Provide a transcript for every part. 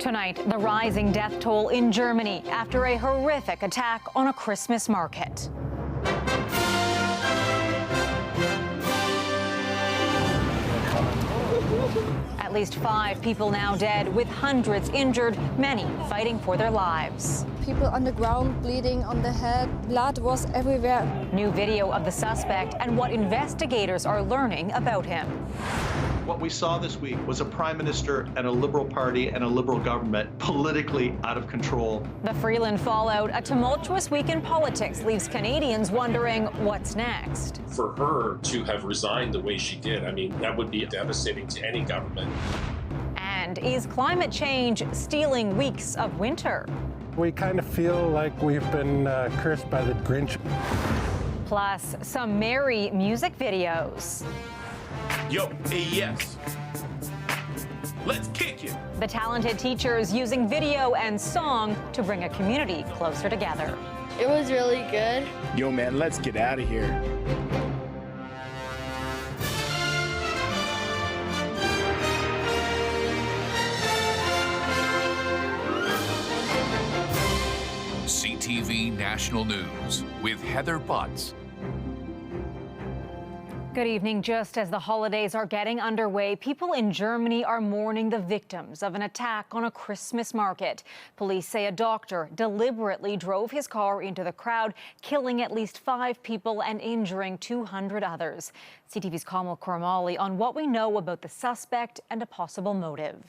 Tonight, the rising death toll in Germany after a horrific attack on a Christmas market. At least 5 people now dead, with hundreds injured, many fighting for their lives. People on the ground bleeding on the head. Blood was everywhere. New video of the suspect and what investigators are learning about him. What we saw this week was a prime minister and a Liberal Party and a Liberal government politically out of control. The Freeland fallout, a tumultuous week in politics, leaves Canadians wondering what's next. For her to have resigned the way she did, I mean, that would be devastating to any government. And is climate change stealing weeks of winter? We kind of feel like we've been cursed by the Grinch. Plus, some merry music videos. Yo, hey, yes. Let's kick it. The talented teachers using video and song to bring a community closer together. It was really good. Yo, man, let's get out of here. CTV National News with Heather Butts. Good evening. Just as the holidays are getting underway, people in Germany are mourning the victims of an attack on a Christmas market. Police say a doctor deliberately drove his car into the crowd, killing at least 5 people and injuring 200 others. CTV's Kamal Kormali on what we know about the suspect and a possible motive.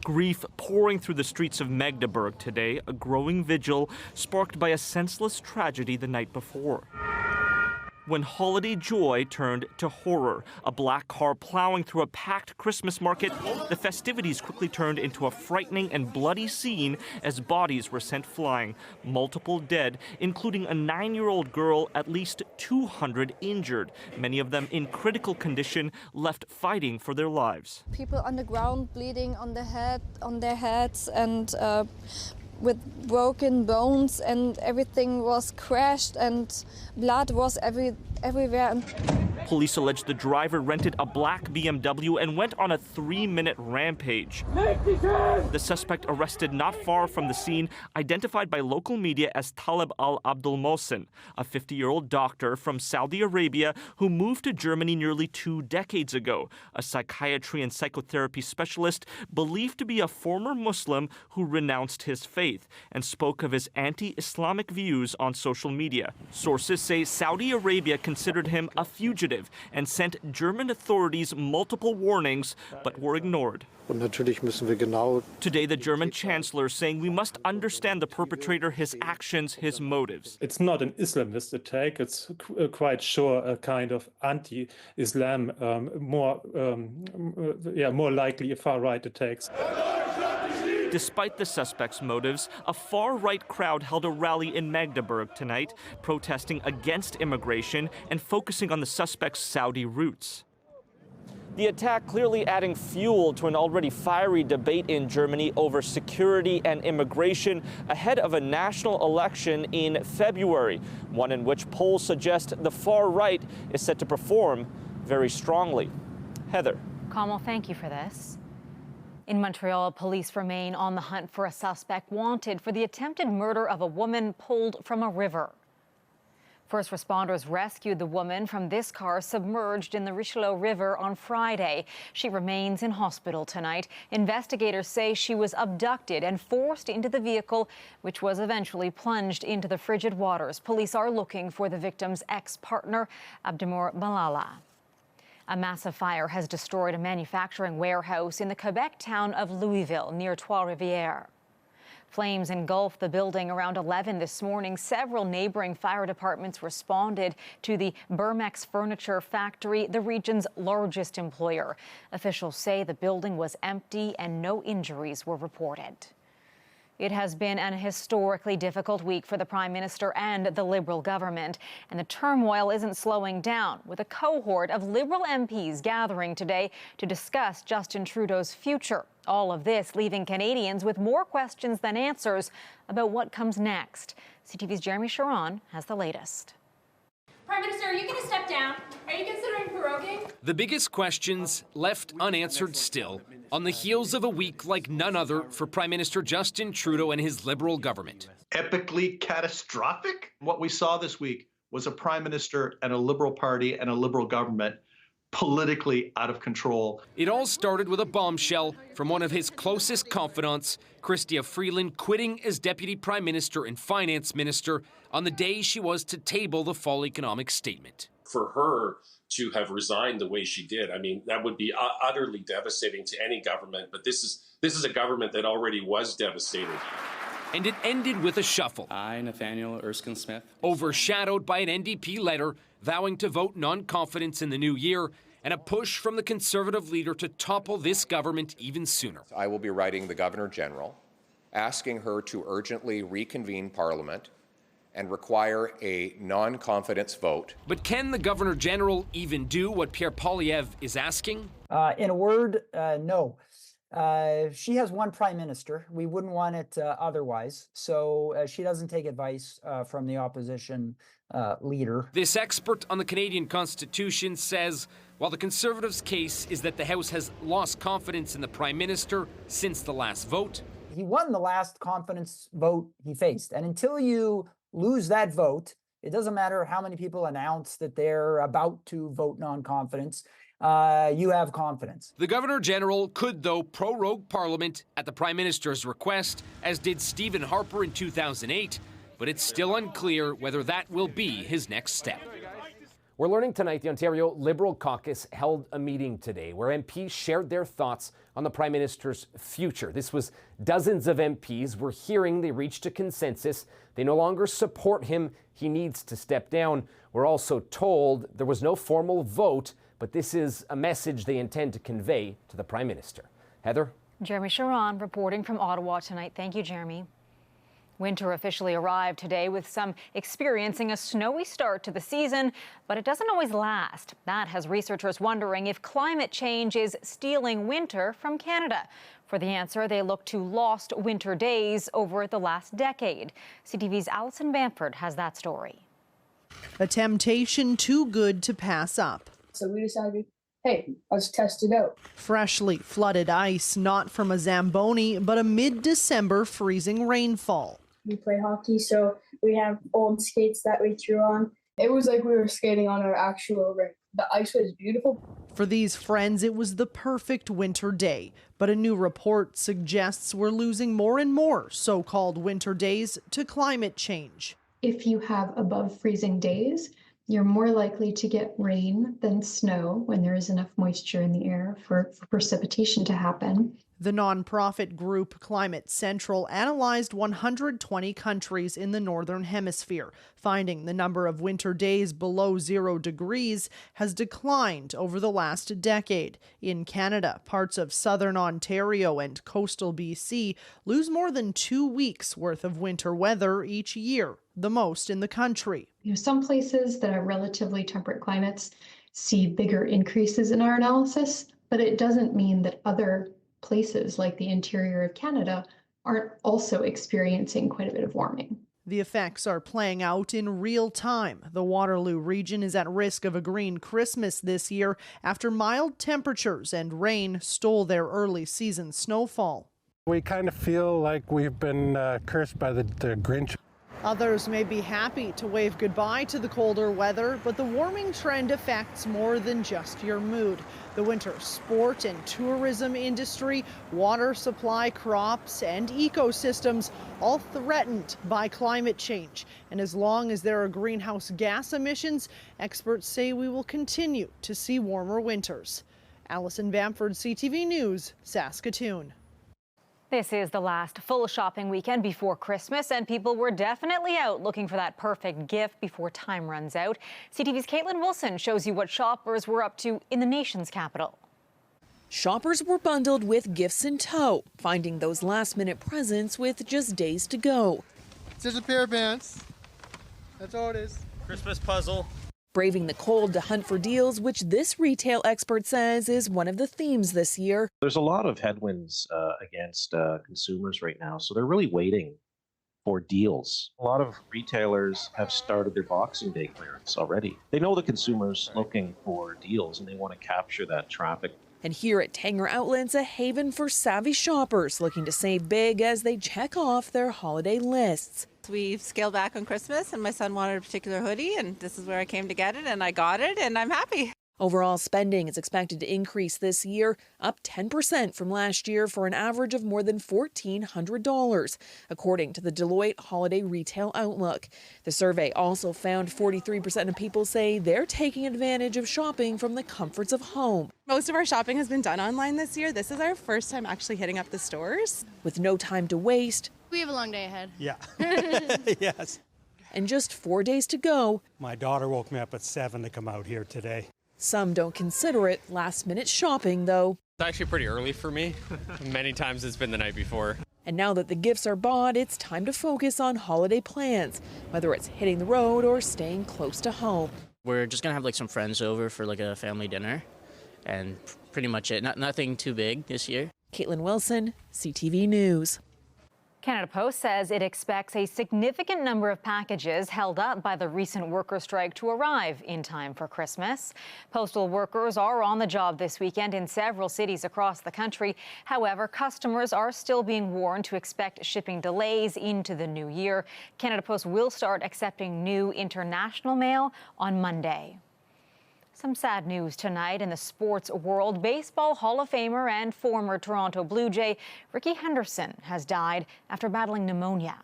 Grief pouring through the streets of Magdeburg today, a growing vigil sparked by a senseless tragedy the night before. When holiday joy turned to horror, a black car plowing through a packed Christmas market, the festivities quickly turned into a frightening and bloody scene as bodies were sent flying, multiple dead, including a 9-year-old girl, at least 200 injured, many of them in critical condition, left fighting for their lives. People on the ground bleeding on the head, on their heads, and with broken bones, and everything was crashed and blood was everywhere. Police allege the driver rented a black BMW and went on a 3-minute rampage. The suspect arrested not far from the scene, identified by local media as Taleb al-Abdul Mohsen, a 50-year-old doctor from Saudi Arabia who moved to Germany nearly 2 decades ago, a psychiatry and psychotherapy specialist believed to be a former Muslim who renounced his faith and spoke of his anti-Islamic views on social media. Sources say Saudi Arabia considered him a fugitive and sent German authorities multiple warnings, but were ignored. Today, the German chancellor saying we must understand the perpetrator, his actions, his motives. It's not an Islamist attack. It's quite sure a kind of anti-Islam, more likely a far-right attacks. Despite the suspect's motives, a far-right crowd held a rally in Magdeburg tonight, protesting against immigration and focusing on the suspect's Saudi roots. The attack clearly adding fuel to an already fiery debate in Germany over security and immigration ahead of a national election in February, one in which polls suggest the far right is set to perform very strongly. Heather. Kamal, thank you for this. In Montreal, police remain on the hunt for a suspect wanted for the attempted murder of a woman pulled from a river. First responders rescued the woman from this car submerged in the Richelieu River on Friday. She remains in hospital tonight. Investigators say she was abducted and forced into the vehicle, which was eventually plunged into the frigid waters. Police are looking for the victim's ex-partner, Abdemour Malala. A massive fire has destroyed a manufacturing warehouse in the Quebec town of Louisville near Trois-Rivières. Flames engulfed the building around 11 this morning. Several neighboring fire departments responded to the Burmex Furniture Factory, the region's largest employer. Officials say the building was empty and no injuries were reported. It has been an historically difficult week for the Prime Minister and the Liberal government, and the turmoil isn't slowing down, with a cohort of Liberal MPs gathering today to discuss Justin Trudeau's future. All of this leaving Canadians with more questions than answers about what comes next. CTV's Jeremy Sharon has the latest. Prime Minister, are you going to step down? Are you considering The biggest questions left unanswered still, on the heels of a week like none other for Prime Minister Justin Trudeau and his Liberal government. Epically catastrophic? What we saw this week was a Prime Minister and a Liberal Party and a Liberal government politically out of control. It all started with a bombshell from one of his closest confidants, Chrystia Freeland, quitting as Deputy Prime Minister and Finance Minister on the day she was to table the fall economic statement. For her to have resigned the way she did, I mean, that would be utterly devastating to any government. But this is a government that already was devastated. And it ended with a shuffle. I, Nathaniel Erskine-Smith. Overshadowed by an NDP letter vowing to vote non-confidence in the new year and a push from the Conservative leader to topple this government even sooner. I will be writing the Governor-General, asking her to urgently reconvene Parliament and require a non-confidence vote. But can the Governor-General even do what Pierre Poilievre is asking? In a word, no. She has one prime minister. We wouldn't want it otherwise. So she doesn't take advice from the opposition leader. This expert on the Canadian Constitution says while the Conservatives' case is that the House has lost confidence in the Prime Minister since the last vote. He won the last confidence vote he faced. And until you lose that vote, it doesn't matter how many people announce that they're about to vote non-confidence. You have confidence. The Governor-General could, though, prorogue Parliament at the Prime Minister's request, as did Stephen Harper in 2008, but it's still unclear whether that will be his next step. We're learning tonight the Ontario Liberal Caucus held a meeting today where MPs shared their thoughts on the Prime Minister's future. This was dozens of MPs. We're hearing they reached a consensus. They no longer support him. He needs to step down. We're also told there was no formal vote, but this is a message they intend to convey to the Prime Minister. Heather? Jeremy Sharon reporting from Ottawa tonight. Thank you, Jeremy. Winter officially arrived today with some experiencing a snowy start to the season, but it doesn't always last. That has researchers wondering if climate change is stealing winter from Canada. For the answer, they look to lost winter days over the last decade. CTV's Alison Bamford has that story. A temptation too good to pass up. So we decided, hey, let's test it out. Freshly flooded ice, not from a Zamboni, but a mid-December freezing rainfall. We play hockey, so we have old skates that we threw on. It was like we were skating on our actual rink. The ice was beautiful. For these friends, it was the perfect winter day. But a new report suggests we're losing more and more so-called winter days to climate change. If you have above freezing days, you're more likely to get rain than snow when there is enough moisture in the air for precipitation to happen. The nonprofit group Climate Central analyzed 120 countries in the Northern Hemisphere, finding the number of winter days below 0 degrees has declined over the last decade. In Canada, parts of southern Ontario and coastal BC lose more than 2 weeks worth of winter weather each year, the most in the country. Some places that have relatively temperate climates see bigger increases in our analysis, but it doesn't mean that other places like the interior of Canada aren't also experiencing quite a bit of warming. The effects are playing out in real time. The Waterloo region is at risk of a green Christmas this year after mild temperatures and rain stole their early season snowfall. We kind of feel like we've been cursed by the Grinch. Others may be happy to wave goodbye to the colder weather, but the warming trend affects more than just your mood. The winter sport and tourism industry, water supply, crops, and ecosystems all threatened by climate change. And as long as there are greenhouse gas emissions, experts say we will continue to see warmer winters. Alison Bamford, CTV News, Saskatoon. This is the last full shopping weekend before Christmas, and people were definitely out looking for that perfect gift before time runs out. CTV's Caitlin Wilson shows you what shoppers were up to in the nation's capital. Shoppers were bundled with gifts in tow, finding those last-minute presents with just days to go. It's just a pair of pants. That's all it is. Christmas puzzle. Braving the cold to hunt for deals, which this retail expert says is one of the themes this year. There's a lot of headwinds against consumers right now, so they're really waiting for deals. A lot of retailers have started their Boxing Day clearance already. They know the consumer's looking for deals and they want to capture that traffic. And here at Tanger Outlet's a haven for savvy shoppers looking to save big as they check off their holiday lists. We've scaled back on Christmas and my son wanted a particular hoodie and this is where I came to get it and I got it and I'm happy. Overall spending is expected to increase this year, up 10% from last year for an average of more than $1,400, according to the Deloitte Holiday Retail Outlook. The survey also found 43% of people say they're taking advantage of shopping from the comforts of home. Most of our shopping has been done online this year. This is our first time actually hitting up the stores. With no time to waste. We have a long day ahead. Yeah. Yes. And just 4 days to go. My daughter woke me up at 7 to come out here today. Some don't consider it last-minute shopping, though. It's actually pretty early for me. Many times it's been the night before. And now that the gifts are bought, it's time to focus on holiday plans, whether it's hitting the road or staying close to home. We're just going to have like some friends over for like a family dinner and pretty much it. Nothing too big this year. Caitlin Wilson, CTV News. Canada Post says it expects a significant number of packages held up by the recent worker strike to arrive in time for Christmas. Postal workers are on the job this weekend in several cities across the country. However, customers are still being warned to expect shipping delays into the new year. Canada Post will start accepting new international mail on Monday. Some sad news tonight in the sports world. Baseball Hall of Famer and former Toronto Blue Jay Ricky Henderson has died after battling pneumonia.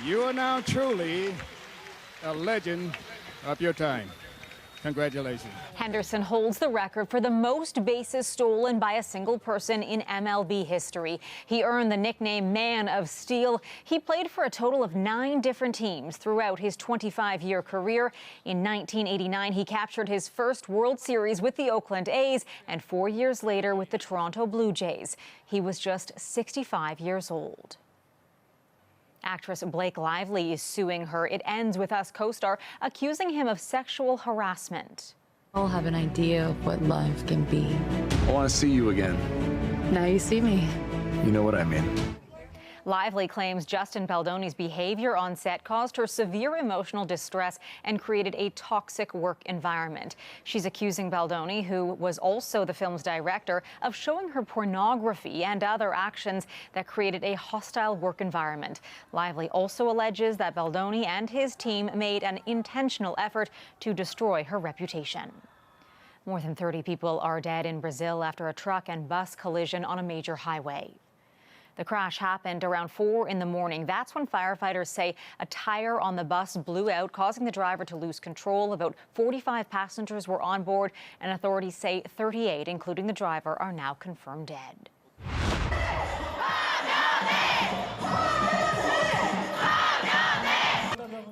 You are now truly a legend of your time. Congratulations. Henderson holds the record for the most bases stolen by a single person in MLB history. He earned the nickname Man of Steel. He played for a total of 9 different teams throughout his 25-year career. In 1989, he captured his first World Series with the Oakland A's, and 4 years later with the Toronto Blue Jays. He was just 65 years old. Actress Blake Lively is suing her It Ends With Us co-star, accusing him of sexual harassment. I'll have an idea of what love can be. I want to see you again. Now you see me. You know what I mean. Lively claims Justin Baldoni's behavior on set caused her severe emotional distress and created a toxic work environment. She's accusing Baldoni, who was also the film's director, of showing her pornography and other actions that created a hostile work environment. Lively also alleges that Baldoni and his team made an intentional effort to destroy her reputation. More than 30 people are dead in Brazil after a truck and bus collision on a major highway. The crash happened around 4 in the morning. That's when firefighters say a tire on the bus blew out, causing the driver to lose control. About 45 passengers were on board, and authorities say 38, including the driver, are now confirmed dead.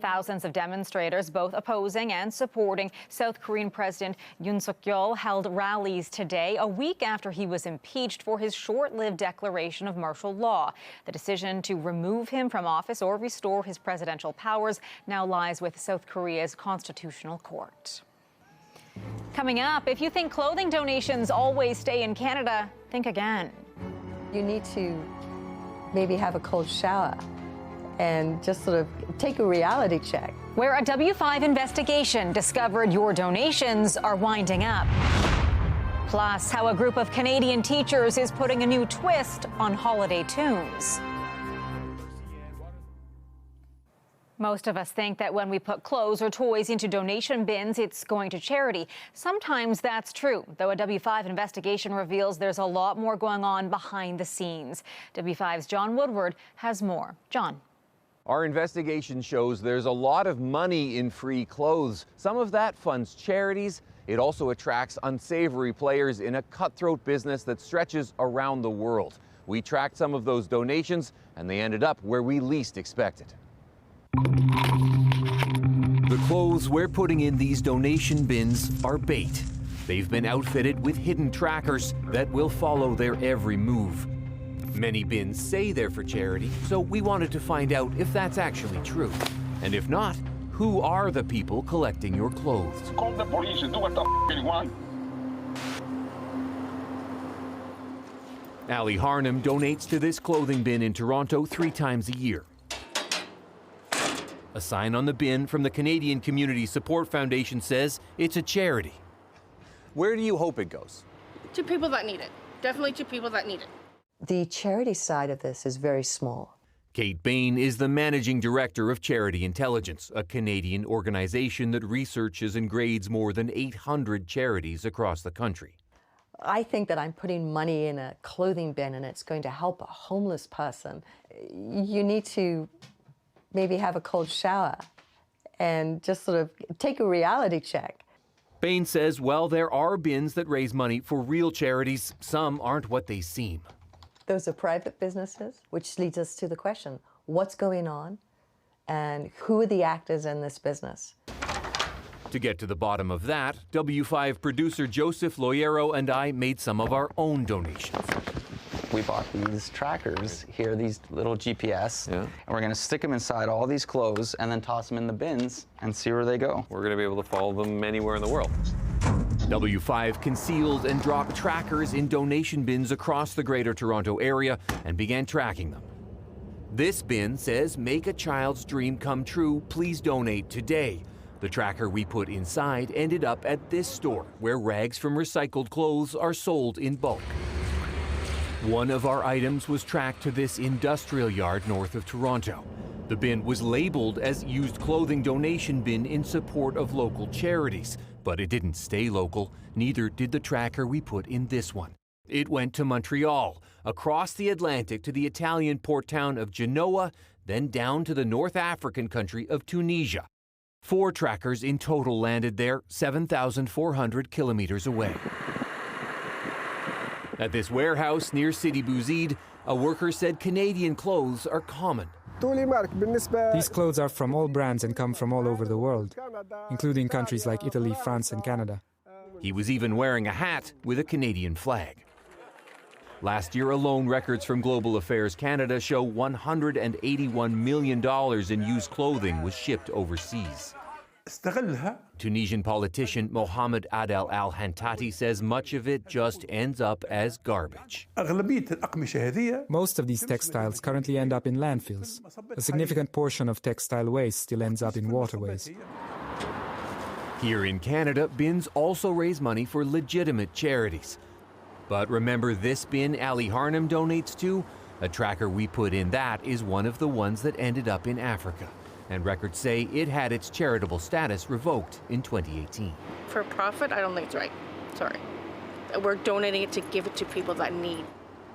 Thousands of demonstrators, both opposing and supporting South Korean President Yoon Suk-yeol, held rallies today, a week after he was impeached for his short-lived declaration of martial law. The decision to remove him from office or restore his presidential powers now lies with South Korea's Constitutional Court. Coming up, if you think clothing donations always stay in Canada, think again. You need to maybe have a cold shower and just sort of take a reality check. Where a W5 investigation discovered your donations are winding up. Plus, how a group of Canadian teachers is putting a new twist on holiday tunes. Most of us think that when we put clothes or toys into donation bins, it's going to charity. Sometimes that's true, though a W5 investigation reveals there's a lot more going on behind the scenes. W5's John Woodward has more. John. Our investigation shows there's a lot of money in free clothes. Some of that funds charities. It also attracts unsavory players in a cutthroat business that stretches around the world. We tracked some of those donations, and they ended up where we least expected. The clothes we're putting in these donation bins are bait. They've been outfitted with hidden trackers that will follow their every move. Many bins say they're for charity, so we wanted to find out if that's actually true. And if not, who are the people collecting your clothes? Call the police and do what the f*** you want. Ali Harnham donates to this clothing bin in Toronto 3 times a year. A sign on the bin from the Canadian Community Support Foundation says it's a charity. Where do you hope it goes? To people that need it. Definitely to people that need it. The charity side of this is very small. Kate Bain is the managing director of Charity Intelligence, a Canadian organization that researches and grades more than 800 charities across the country. I think that I'm putting money in a clothing bin and it's going to help a homeless person. You need to maybe have a cold shower and just sort of take a reality check. Bain says while there are bins that raise money for real charities, some aren't what they seem. Those are private businesses, which leads us to the question, what's going on and who are the actors in this business? To get to the bottom of that, W5 producer Joseph Loyero and I made some of our own donations. We bought these trackers here, these little GPS, and we're going to stick them inside all these clothes and then toss them in the bins and see where they go. We're going to be able to follow them anywhere in the world. W5 concealed and dropped trackers in donation bins across the Greater Toronto area and began tracking them. This bin says, "Make a child's dream come true, please donate today." The tracker we put inside ended up at this store, where rags from recycled clothes are sold in bulk. One of our items was tracked to this industrial yard north of Toronto. The bin was labeled as used clothing donation bin in support of local charities, but it didn't stay local. Neither did the tracker we put in this one. It went to Montreal, across the Atlantic to the Italian port town of Genoa, then down to the North African country of Tunisia. 4 trackers in total landed there, 7,400 kilometers away. At this warehouse near Sidi Bouzid, a worker said Canadian clothes are common. These clothes are from all brands and come from all over the world, including countries like Italy, France, and Canada. He was even wearing a hat with a Canadian flag. Last year alone, records from Global Affairs Canada show $181 million in used clothing was shipped overseas. Tunisian politician Mohamed Adel Al-Hantati says much of it just ends up as garbage. Most of these textiles currently end up in landfills. A significant portion of textile waste still ends up in waterways. Here in Canada, bins also raise money for legitimate charities. But remember this bin Ali Harnham donates to? A tracker we put in that is one of the ones that ended up in Africa. And records say it had its charitable status revoked in 2018. For profit, I don't think it's right. Sorry. We're donating it to give it to people that need.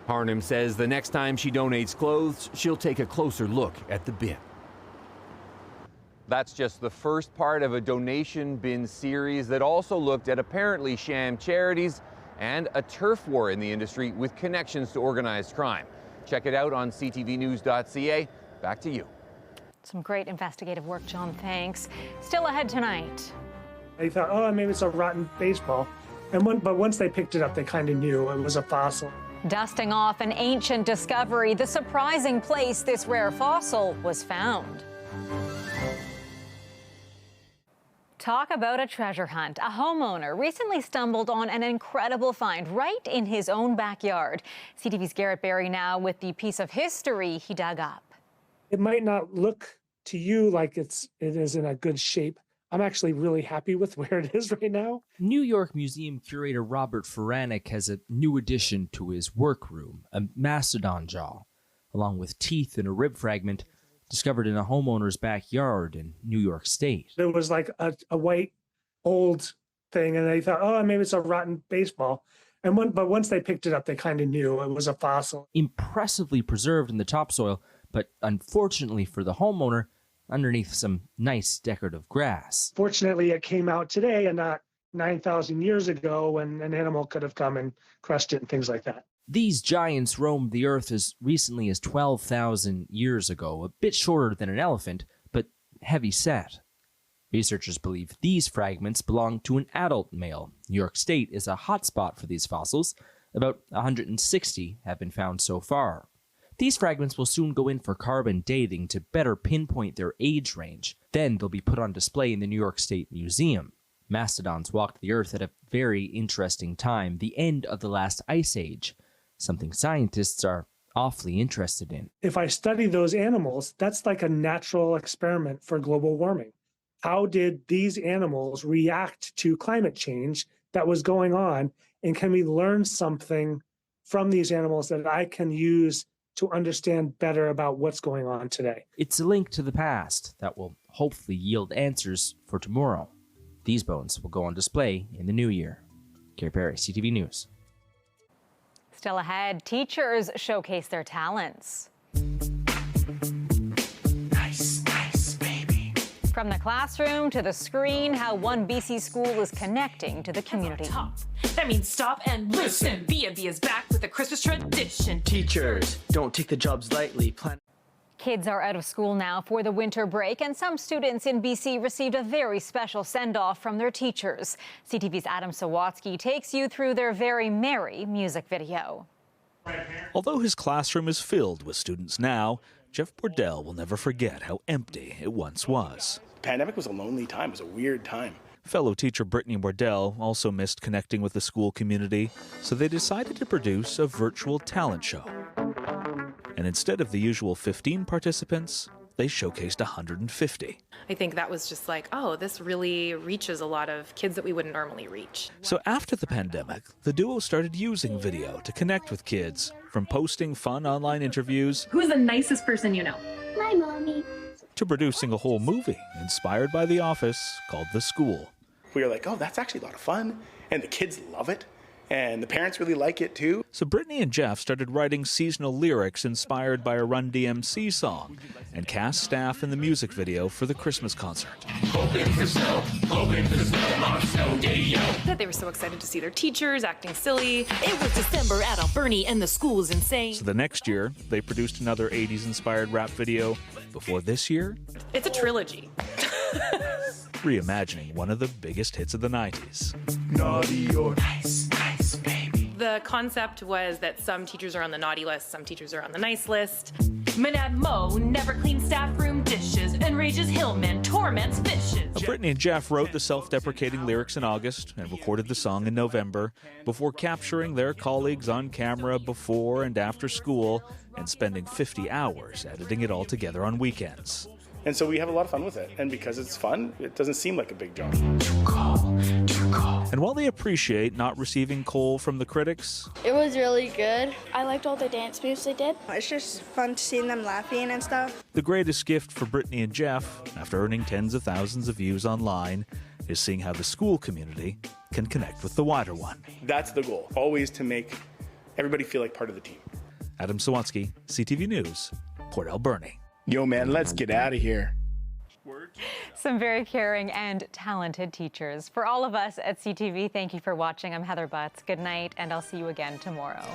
Harnham says the next time she donates clothes, she'll take a closer look at the bin. That's just the first part of a donation bin series that also looked at apparently sham charities and a turf war in the industry with connections to organized crime. Check it out on ctvnews.ca. Back to you. Some great investigative work, John. Thanks. Still ahead tonight. They thought, oh, maybe it's a rotten baseball. But once they picked it up, they kind of knew it was a fossil. Dusting off an ancient discovery, the surprising place this rare fossil was found. Talk about a treasure hunt. A homeowner recently stumbled on an incredible find right in his own backyard. CTV's Garrett Berry now with the piece of history he dug up. It might not look to you like it is in a good shape. I'm actually really happy with where it is right now. New York Museum curator Robert Faranek has a new addition to his workroom, a Mastodon jaw, along with teeth and a rib fragment discovered in a homeowner's backyard in New York State. There was like a white old thing, and they thought, oh, maybe it's a rotten baseball. But once they picked it up, they kind of knew it was a fossil. Impressively preserved in the topsoil, but unfortunately for the homeowner, underneath some nice decorative grass. Fortunately, it came out today and not 9,000 years ago when an animal could have come and crushed it and things like that. These giants roamed the earth as recently as 12,000 years ago, a bit shorter than an elephant, but heavy set. Researchers believe these fragments belong to an adult male. New York State is a hotspot for these fossils. About 160 have been found so far. These fragments will soon go in for carbon dating to better pinpoint their age range. Then they'll be put on display in the New York State Museum. Mastodons walked the Earth at a very interesting time, the end of the last ice age, something scientists are awfully interested in. If I study those animals, that's like a natural experiment for global warming. How did these animals react to climate change that was going on? And can we learn something from these animals that I can use to understand better about what's going on today? It's a link to the past that will hopefully yield answers for tomorrow. These bones will go on display in the new year. Gary Perry, CTV News. Still ahead, teachers showcase their talents. Nice, baby. From the classroom to the screen, how one BC school is connecting to the community. That means stop and listen. B&B is back with a Christmas tradition. Teachers, don't take the jobs lightly. Kids are out of school now for the winter break, and some students in BC received a very special send-off from their teachers. CTV's Adam Sawatsky takes you through their very merry music video. Although his classroom is filled with students now, Jeff Bordell will never forget how empty it once was. The pandemic was a lonely time. It was a weird time. Fellow teacher Brittany Bordell also missed connecting with the school community, so they decided to produce a virtual talent show. And instead of the usual 15 participants, they showcased 150. I think that was just like, oh, this really reaches a lot of kids that we wouldn't normally reach. So after the pandemic, the duo started using video to connect with kids, from posting fun online interviews. Who's the nicest person you know? My mommy. To producing a whole movie inspired by The Office called The School. We were like, oh, that's actually a lot of fun. And the kids love it. And the parents really like it too. So Brittany and Jeff started writing seasonal lyrics inspired by a Run DMC song and cast staff in the music video for the Christmas concert. Hoping for snow on snow day, yo. That they were so excited to see their teachers acting silly. It was December at Alberni and the school was insane. So the next year, they produced another 80s inspired rap video. Before this year, it's a trilogy. reimagining one of the biggest hits of the 90s. Naughty or nice, baby. The concept was that some teachers are on the naughty list, some teachers are on the nice list. Manad Mo never cleans staff room dishes, enrages Hillman, torments fishes. Brittany and Jeff wrote the self-deprecating lyrics in August and recorded the song in November before capturing their colleagues on camera before and after school and spending 50 hours editing it all together on weekends. And so we have a lot of fun with it. And because it's fun, it doesn't seem like a big job. And while they appreciate not receiving coal from the critics, It was really good. I liked all the dance moves they did. It's just fun seeing them laughing and stuff. the greatest gift for Brittany and Jeff, after earning tens of thousands of views online, is seeing how the school community can connect with the wider one. That's the goal, always to make everybody feel like part of the team. Adam Sawatsky, CTV News, Port Alberni. Yo, man, let's get out of here. Some very caring and talented teachers. For all of us at CTV, thank you for watching. I'm Heather Butts. Good night, and I'll see you again tomorrow.